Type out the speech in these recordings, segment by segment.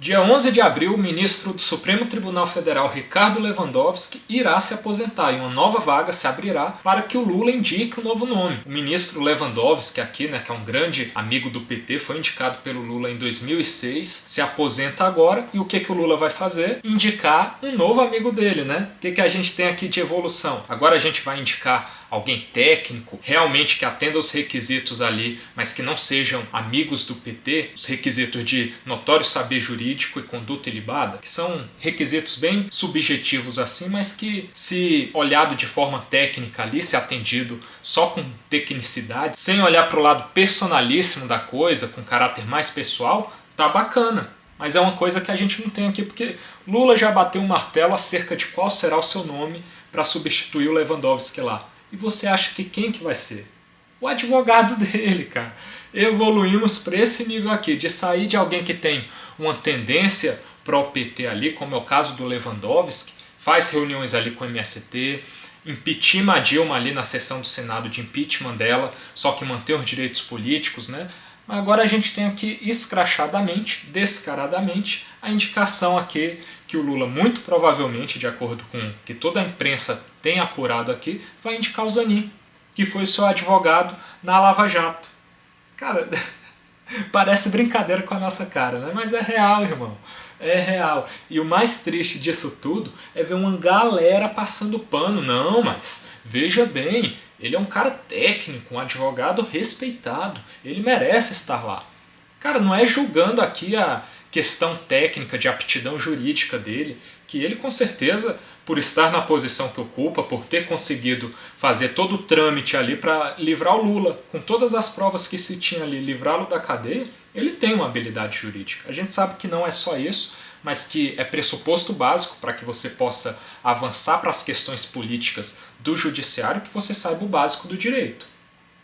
Dia 11 de abril, o ministro do Supremo Tribunal Federal, Ricardo Lewandowski, irá se aposentar e uma nova vaga se abrirá para que o Lula indique um novo nome. O ministro Lewandowski aqui, que é um grande amigo do PT, foi indicado pelo Lula em 2006, se aposenta agora e o que o Lula vai fazer? Indicar um novo amigo dele, O que a gente tem aqui de evolução? Agora a gente vai indicar alguém técnico, realmente que atenda os requisitos ali, mas que não sejam amigos do PT, os requisitos de notório saber jurídico e conduta ilibada, que são requisitos bem subjetivos assim, mas que, se olhado de forma técnica ali, se atendido só com tecnicidade, sem olhar para o lado personalíssimo da coisa, com caráter mais pessoal, tá bacana. Mas é uma coisa que a gente não tem aqui, porque Lula já bateu um martelo acerca de qual será o seu nome para substituir o Lewandowski lá. E você acha que quem que vai ser? O advogado dele, cara. Evoluímos para esse nível aqui, de sair de alguém que tem uma tendência para o PT ali, como é o caso do Lewandowski, faz reuniões ali com o MST, impeachment a Dilma ali na sessão do Senado de impeachment dela, só que mantém os direitos políticos, Mas agora a gente tem aqui escrachadamente, descaradamente, a indicação aqui que o Lula, muito provavelmente, de acordo com o que toda a imprensa tem apurado aqui, vai indicar o Zanin, que foi seu advogado na Lava Jato. Cara, parece brincadeira com a nossa cara, Mas é real, irmão. É real. E o mais triste disso tudo é ver uma galera passando pano. Não, mas veja bem, ele é um cara técnico, um advogado respeitado. Ele merece estar lá. Cara, não é julgando aqui a questão técnica de aptidão jurídica dele, que ele com certeza, por estar na posição que ocupa, por ter conseguido fazer todo o trâmite ali para livrar o Lula, com todas as provas que se tinha ali, livrá-lo da cadeia, ele tem uma habilidade jurídica. A gente sabe que não é só isso, mas que é pressuposto básico para que você possa avançar para as questões políticas do judiciário, que você saiba o básico do direito.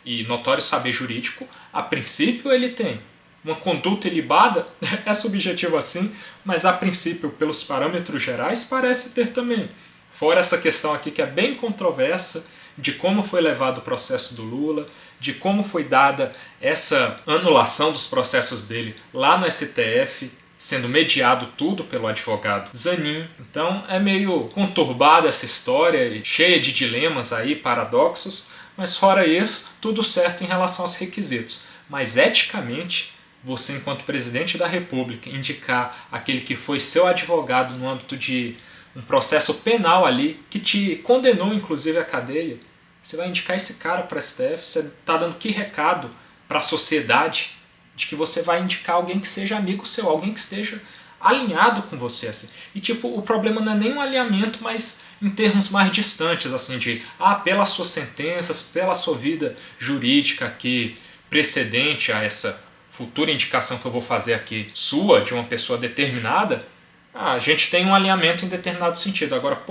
E notório saber jurídico, a princípio ele tem. Uma conduta ilibada é subjetivo assim, mas a princípio, pelos parâmetros gerais, parece ter também. Fora essa questão aqui que é bem controversa, de como foi levado o processo do Lula, de como foi dada essa anulação dos processos dele lá no STF, sendo mediado tudo pelo advogado Zanin. Então é meio conturbada essa história e cheia de dilemas aí, paradoxos, mas fora isso, tudo certo em relação aos requisitos. Mas eticamente, você, enquanto presidente da República, indicar aquele que foi seu advogado no âmbito de um processo penal ali, que te condenou inclusive à cadeia, você vai indicar esse cara para a STF, você está dando que recado para a sociedade de que você vai indicar alguém que seja amigo seu, alguém que esteja alinhado com você, assim. E tipo, o problema não é nem um alinhamento, mas em termos mais distantes, assim, de pelas suas sentenças, pela sua vida jurídica aqui, precedente a essa futura indicação que eu vou fazer aqui sua, de uma pessoa determinada, a gente tem um alinhamento em determinado sentido. Agora,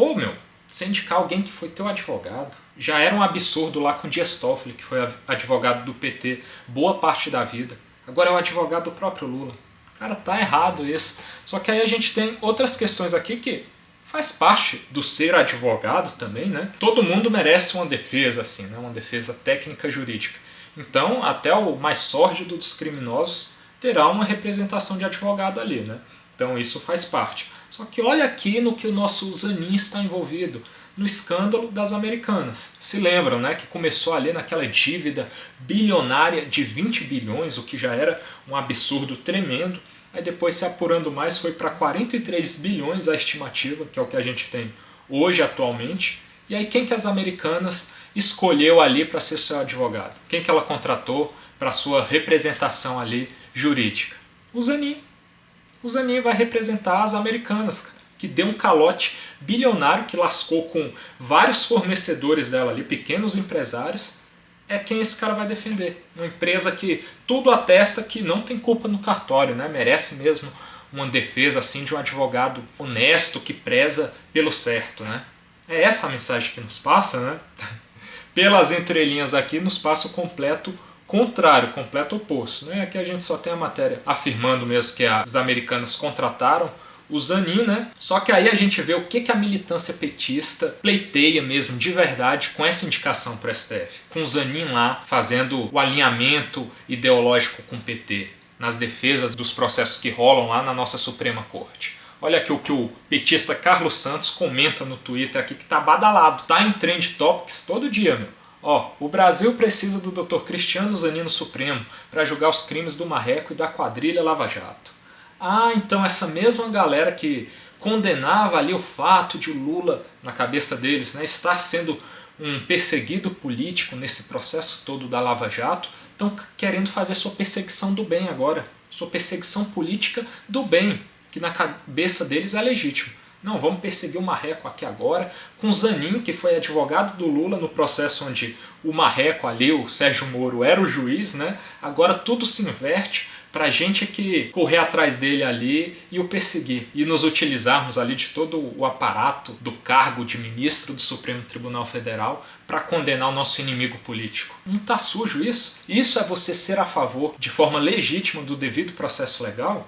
você indicar alguém que foi teu advogado, já era um absurdo lá com Dias Toffoli, que foi advogado do PT boa parte da vida. Agora é o advogado do próprio Lula. Cara, tá errado isso. Só que aí a gente tem outras questões aqui que faz parte do ser advogado também, Todo mundo merece uma defesa, assim, Uma defesa técnica jurídica. Então, até o mais sórdido dos criminosos terá uma representação de advogado ali, Então isso faz parte. Só que olha aqui no que o nosso Zanin está envolvido, no escândalo das Americanas. Se lembram, que começou ali naquela dívida bilionária de 20 bilhões, o que já era um absurdo tremendo. Aí depois, se apurando mais, foi para 43 bilhões a estimativa, que é o que a gente tem hoje atualmente. E aí quem que as Americanas escolheu ali para ser seu advogado? Quem que ela contratou para sua representação ali jurídica? O Zanin. O Zanin vai representar as Americanas, cara, que deu um calote bilionário, que lascou com vários fornecedores dela ali, pequenos empresários. É quem esse cara vai defender. Uma empresa que tudo atesta que não tem culpa no cartório, merece mesmo uma defesa assim de um advogado honesto, que preza pelo certo. É essa a mensagem que nos passa, Pelas entrelinhas aqui nos passa o completo contrário, completo oposto. Aqui a gente só tem a matéria afirmando mesmo que as americanas contrataram o Zanin, Só que aí a gente vê o que a militância petista pleiteia mesmo de verdade com essa indicação para o STF. Com o Zanin lá fazendo o alinhamento ideológico com o PT. nas defesas dos processos que rolam lá na nossa Suprema Corte. Olha aqui o que o petista Carlos Santos comenta no Twitter aqui, que tá badalado, tá em Trend Topics todo dia, meu. Ó, o Brasil precisa do Dr. Cristiano Zanin no Supremo para julgar os crimes do Marreco e da quadrilha Lava Jato. Ah, então essa mesma galera que condenava ali o fato de o Lula, na cabeça deles, né, estar sendo um perseguido político nesse processo todo da Lava Jato, estão querendo fazer sua perseguição do bem agora, sua perseguição política do bem, que na cabeça deles é legítimo. Não, vamos perseguir o Marreco aqui agora, com o Zanin, que foi advogado do Lula no processo onde o Marreco ali, o Sérgio Moro, era o juiz, né? Agora tudo se inverte para a gente que correr atrás dele ali e o perseguir. E nos utilizarmos ali de todo o aparato do cargo de ministro do Supremo Tribunal Federal para condenar o nosso inimigo político. Não tá sujo isso? Isso é você ser a favor, de forma legítima, do devido processo legal?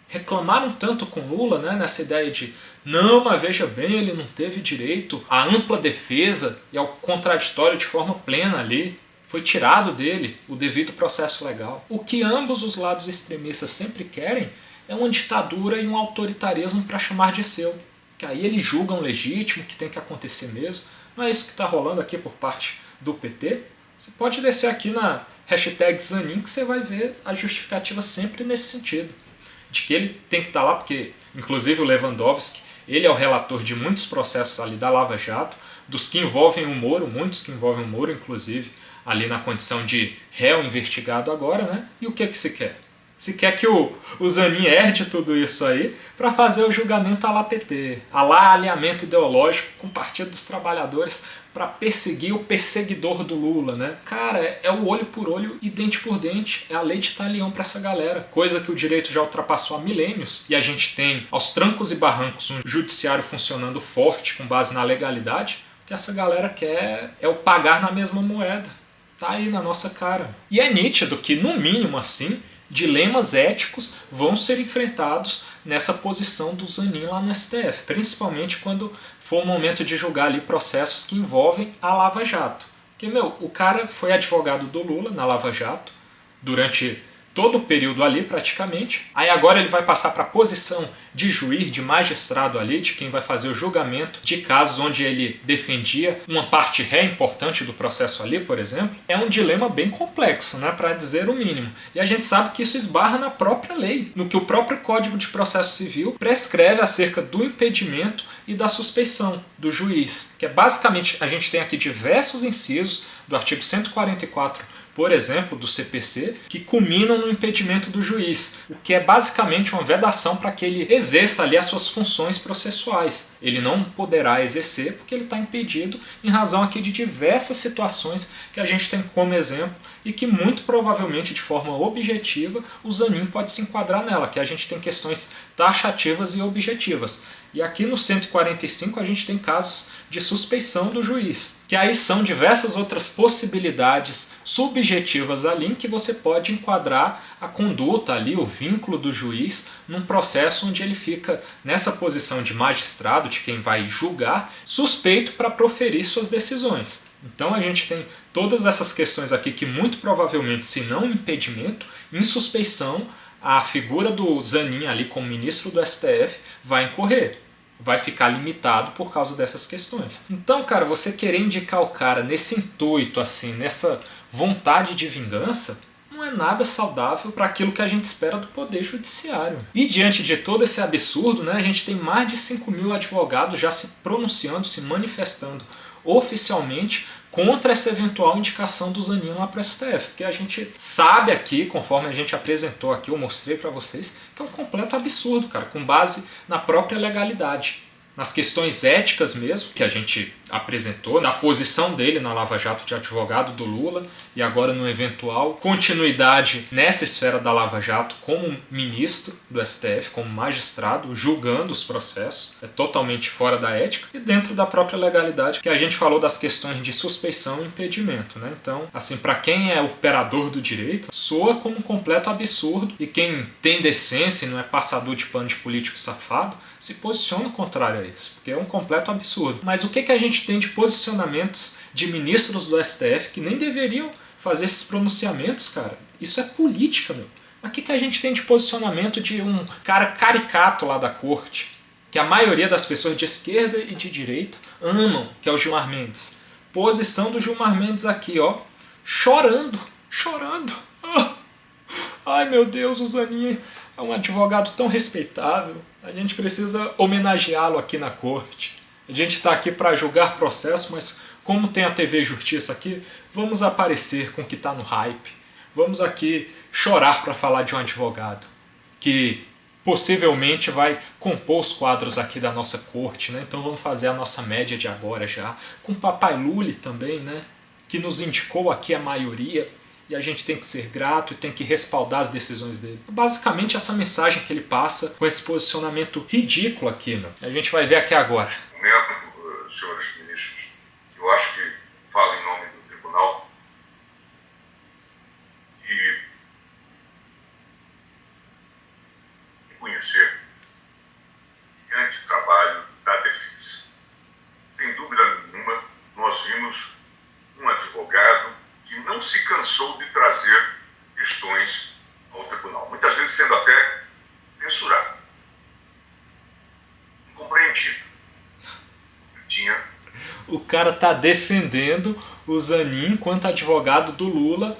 Reclamaram tanto com Lula, né, nessa ideia de não, mas veja bem, ele não teve direito à ampla defesa e ao contraditório de forma plena ali. Foi tirado dele o devido processo legal. O que ambos os lados extremistas sempre querem é uma ditadura e um autoritarismo para chamar de seu. Que aí eles julgam legítimo, que tem que acontecer mesmo. Não é isso que está rolando aqui por parte do PT? Você pode descer aqui na hashtag Zanin que você vai ver a justificativa sempre nesse sentido. De que ele tem que estar lá, porque inclusive o Lewandowski, ele é o relator de muitos processos ali da Lava Jato, dos que envolvem o Moro, muitos que envolvem o Moro, inclusive, ali na condição de réu investigado agora, né? E o que se quer? Se quer que o Zanin herde tudo isso aí para fazer o julgamento à la PT, a lá alinhamento ideológico com o Partido dos Trabalhadores para perseguir o perseguidor do Lula, né? Cara, é o olho por olho e dente por dente, é a lei de talião para essa galera, coisa que o direito já ultrapassou há milênios e a gente tem aos trancos e barrancos um judiciário funcionando forte com base na legalidade. O que essa galera quer é o pagar na mesma moeda. Tá aí na nossa cara. E é nítido que, no mínimo assim, dilemas éticos vão ser enfrentados nessa posição do Zanin lá no STF, principalmente quando for o momento de julgar ali processos que envolvem a Lava Jato. Porque, o cara foi advogado do Lula na Lava Jato durante todo o período ali praticamente. Aí agora ele vai passar para a posição de juiz, de magistrado ali, de quem vai fazer o julgamento de casos onde ele defendia uma parte ré importante do processo ali, por exemplo. É um dilema bem complexo, né, para dizer o mínimo. E a gente sabe que isso esbarra na própria lei, no que o próprio Código de Processo Civil prescreve acerca do impedimento e da suspeição do juiz. Que é basicamente, a gente tem aqui diversos incisos do artigo 144, por exemplo, do CPC, que culminam no impedimento do juiz, o que é basicamente uma vedação para que ele exerça ali as suas funções processuais. Ele não poderá exercer porque ele está impedido em razão aqui de diversas situações que a gente tem como exemplo e que muito provavelmente de forma objetiva o Zanin pode se enquadrar nela, que a gente tem questões taxativas e objetivas. E aqui no 145 a gente tem casos de suspeição do juiz, que aí são diversas outras possibilidades subjetivas ali em que você pode enquadrar a conduta ali, o vínculo do juiz num processo onde ele fica nessa posição de magistrado, de quem vai julgar, suspeito para proferir suas decisões. Então a gente tem todas essas questões aqui que muito provavelmente, se não impedimento, em suspeição, a figura do Zanin ali como ministro do STF vai incorrer. Vai ficar limitado por causa dessas questões. Então, cara, você querer indicar o cara nesse intuito, assim, nessa vontade de vingança, não é nada saudável para aquilo que a gente espera do Poder Judiciário. E diante de todo esse absurdo, né, a gente tem mais de 5.000 advogados já se pronunciando, se manifestando oficialmente contra essa eventual indicação do Zanin lá para o STF. Porque a gente sabe aqui, conforme a gente apresentou aqui, eu mostrei para vocês, que é um completo absurdo, cara, com base na própria legalidade. Nas questões éticas mesmo, que a gente apresentou, na posição dele na Lava Jato de advogado do Lula e agora no eventual continuidade nessa esfera da Lava Jato como ministro do STF, como magistrado, julgando os processos, é totalmente fora da ética e dentro da própria legalidade, que a gente falou das questões de suspeição e impedimento, né? Então, assim, para quem é operador do direito, soa como um completo absurdo e quem tem decência e não é passador de pano de político safado, se posiciona contrário a isso, porque é um completo absurdo. Mas o que a gente tem de posicionamentos de ministros do STF que nem deveriam fazer esses pronunciamentos, cara? Isso é política, meu. Mas o que a gente tem de posicionamento de um cara caricato lá da corte, que a maioria das pessoas de esquerda e de direita amam, que é o Gilmar Mendes. Posição do Gilmar Mendes aqui, ó, chorando, chorando. Ai meu Deus, o Zanin é um advogado tão respeitável, a gente precisa homenageá-lo aqui na corte. A gente está aqui para julgar processo, mas como tem a TV Justiça aqui, vamos aparecer com o que está no hype. Vamos aqui chorar para falar de um advogado que possivelmente vai compor os quadros aqui da nossa corte, né? Então vamos fazer a nossa média de agora já, com o Papai Lully também, né? Que nos indicou aqui a maioria, e a gente tem que ser grato e tem que respaldar as decisões dele. Basicamente essa mensagem que ele passa com esse posicionamento ridículo aqui, né? A gente vai ver aqui agora. Senhores ministros, eu acho que falo em nome do tribunal e reconhecer o grande trabalho da defesa. Sem dúvida nenhuma, nós vimos um advogado que não se cansou de trazer questões ao tribunal, muitas vezes sendo até censurado, incompreendido. O cara tá defendendo o Zanin enquanto advogado do Lula,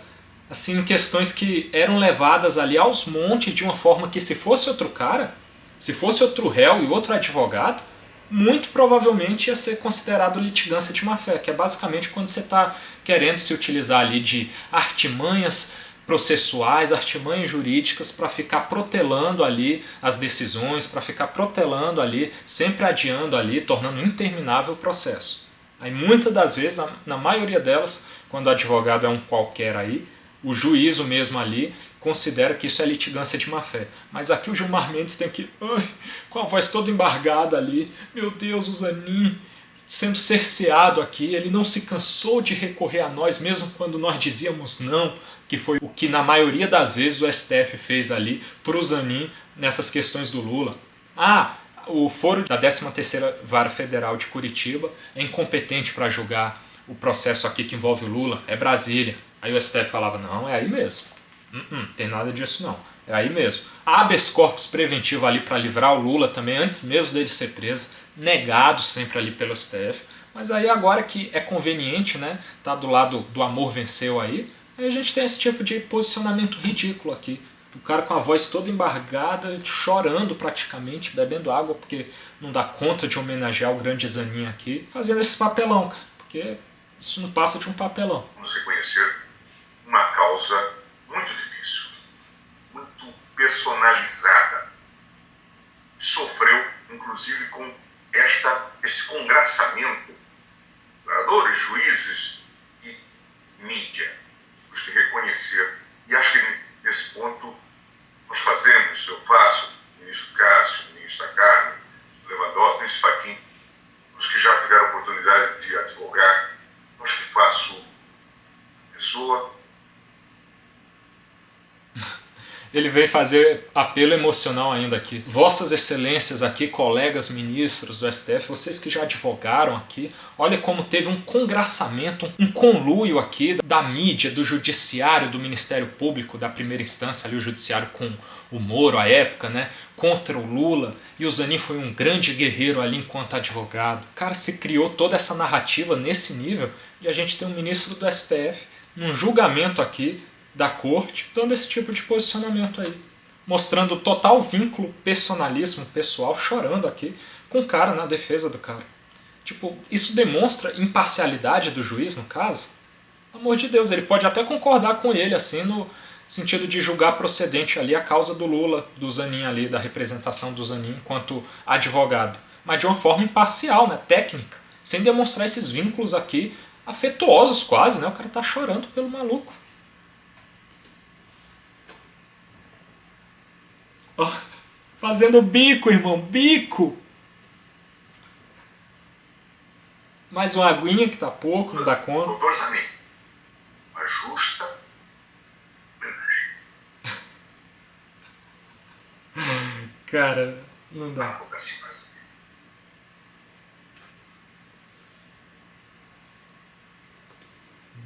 assim, em questões que eram levadas ali aos montes de uma forma que, se fosse outro cara, se fosse outro réu e outro advogado, muito provavelmente ia ser considerado litigância de má-fé, que é basicamente quando você está querendo se utilizar ali de artimanhas processuais, artimanhas jurídicas para ficar protelando ali as decisões, para ficar protelando ali, sempre adiando ali, tornando interminável o processo. Aí muitas das vezes, na maioria delas, quando o advogado é um qualquer aí, o juízo mesmo ali considera que isso é litigância de má-fé. Mas aqui o Gilmar Mendes tem que, com a voz toda embargada ali, meu Deus, o Zanin sendo cerceado aqui, ele não se cansou de recorrer a nós, mesmo quando nós dizíamos não, que foi o que na maioria das vezes o STF fez ali para o Zanin nessas questões do Lula. O foro da 13ª Vara Federal de Curitiba é incompetente para julgar o processo aqui que envolve o Lula, é Brasília. Aí o STF falava, não, é aí mesmo. Tem nada disso não, é aí mesmo. Habeas corpus preventivo ali para livrar o Lula também, antes mesmo dele ser preso, negado sempre ali pelo STF. Mas aí agora que é conveniente, né, tá do lado do amor venceu aí a gente tem esse tipo de posicionamento ridículo aqui. O cara com a voz toda embargada, chorando praticamente, bebendo água, porque não dá conta de homenagear o grande Zanin aqui, fazendo esse papelão, cara. Porque isso não passa de um papelão. Vamos reconhecer uma causa muito difícil, muito personalizada. Sofreu, inclusive, com este congraçamento. Oradores, juízes e mídia. Temos que reconhecer. E acho que nesse ponto nós fazemos, eu faço, o ministro Cássio, o ministro Carmen, o Lewandowski, o ministro Fachin, os que já tiveram oportunidade de advogar, acho que faço pessoa. Ele veio fazer apelo emocional ainda aqui. Vossas excelências aqui, colegas ministros do STF, vocês que já advogaram aqui, olha como teve um congraçamento, um conluio aqui da mídia, do judiciário, do Ministério Público, da primeira instância ali, o judiciário com o Moro à época, né, contra o Lula, e o Zanin foi um grande guerreiro ali enquanto advogado. Cara, se criou toda essa narrativa nesse nível, e a gente tem um ministro do STF num julgamento aqui da corte, dando esse tipo de posicionamento aí, mostrando total vínculo, personalismo pessoal, chorando aqui com o cara na defesa do cara. Tipo, isso demonstra imparcialidade do juiz no caso? Pelo amor de Deus, ele pode até concordar com ele, assim, no sentido de julgar procedente ali a causa do Lula, do Zanin ali, da representação do Zanin enquanto advogado, mas de uma forma imparcial, né, técnica, sem demonstrar esses vínculos aqui afetuosos quase, né, o cara tá chorando pelo maluco. Oh, fazendo bico, irmão, bico. Mais uma aguinha que tá pouco, não dá conta. Doutor Zanin, uma justa homenagem. Cara, não dá.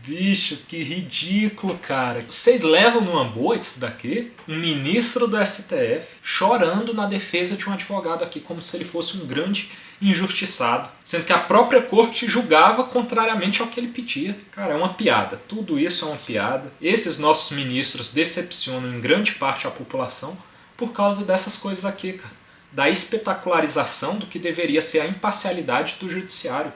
Bicho, que ridículo, cara. Vocês levam numa boa isso daqui? Um ministro do STF chorando na defesa de um advogado aqui, como se ele fosse um grande injustiçado, sendo que a própria corte julgava contrariamente ao que ele pedia. Cara, é uma piada. Tudo isso é uma piada. Esses nossos ministros decepcionam em grande parte a população por causa dessas coisas aqui, cara. Da espetacularização do que deveria ser a imparcialidade do judiciário.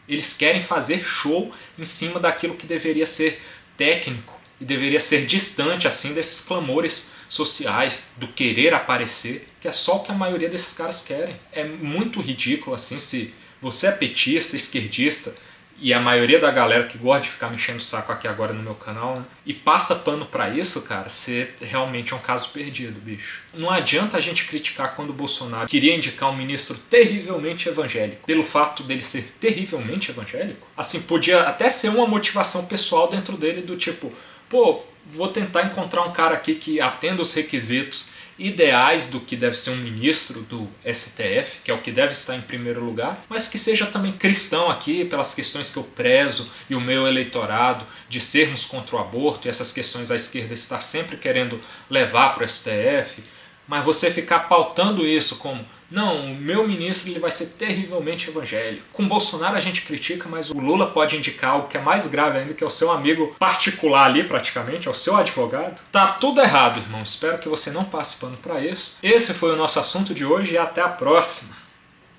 Eles querem fazer show em cima daquilo que deveria ser técnico e deveria ser distante assim desses clamores sociais, do querer aparecer, que é só o que a maioria desses caras querem. É muito ridículo assim, se você é petista, esquerdista, e a maioria da galera que gosta de ficar me enchendo o saco aqui agora no meu canal, né, e passa pano pra isso, cara, você realmente é um caso perdido, bicho. Não adianta a gente criticar quando o Bolsonaro queria indicar um ministro terrivelmente evangélico, pelo fato dele ser terrivelmente evangélico. Assim, podia até ser uma motivação pessoal dentro dele do tipo, pô, vou tentar encontrar um cara aqui que atenda os requisitos ideais do que deve ser um ministro do STF, que é o que deve estar em primeiro lugar, mas que seja também cristão aqui, pelas questões que eu prezo e o meu eleitorado, de sermos contra o aborto e essas questões a esquerda estar sempre querendo levar para o STF, mas você ficar pautando isso como não, o meu ministro ele vai ser terrivelmente evangélico. Com Bolsonaro a gente critica, mas o Lula pode indicar algo que é mais grave ainda, que é o seu amigo particular ali praticamente, é o seu advogado. Tá tudo errado, irmão. Espero que você não passe pano pra isso. Esse foi o nosso assunto de hoje e até a próxima.